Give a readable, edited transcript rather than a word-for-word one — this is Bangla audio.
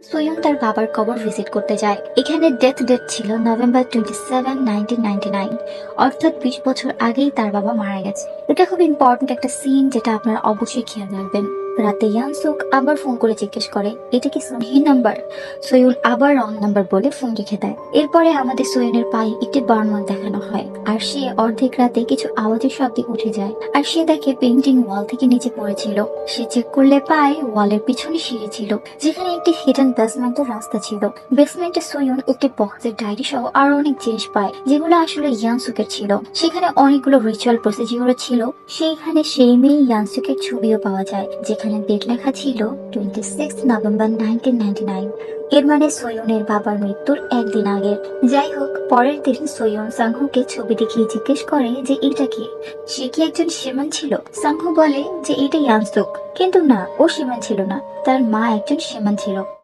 সোয়ুন তার বাবার কবর ভিজিট করতে যায়। এখানে ডেথ ডেট ছিল November 27, 1999, অর্থাৎ 20 বছর আগেই তার বাবা মারা গেছে। এটা খুব ইম্পর্টেন্ট একটা সিন, যেটা আপনারা অবশ্যই খেয়াল রাখবেন। রাতে ইয়ানসুক আবার ফোন করে জিজ্ঞেস করে, এটা কি সহি নাম্বার? সোয়ুন আবার রং নাম্বার বলে ফোন রেখে দেয়। এরপরে আমাদের সোয়ুনের পায়ে একটি বার্ন দেখানো হয়, আর সে অর্ধেক রাতে কিছু আওয়াজের শব্দে উঠে যায়, আর সে দেখে পেন্টিং ওয়াল থেকে নিচে পড়েছিল। সে চেক করলে পায় ওয়ালের পিছনে সিঁড়ি ছিল, যেখানে একটি হিডেন বেসমেন্টের রাস্তা ছিল। বেসমেন্টে সোয়ুন একটি বক্সের ডায়েরি সহ আরো অনেক জিনিস পায়, যেগুলো আসলে ইয়ানসুকের ছিল। সেখানে অনেকগুলো রিচুয়াল প্রসিডিউরও ছিল। সেইখানে সেই মেয়ে ইয়ানসুকের ছবিও পাওয়া যায়, যেখানে ডেট লেখা ছিল 26 নভেম্বর 1999। এর মানে সোয়ুনের বাবার মৃত্যুর একদিন আগের। যাই হোক, পরের দিন সোয়ুন সাংহুকে ছবি দেখিয়ে জিজ্ঞেস করে যে এটা কি, সে কি একজন সেমান ছিল? সাংহু বলে যে এটা ইয়ানসুক, কিন্তু না, ও সেমান ছিল না, তার মা একজন সেমান ছিল।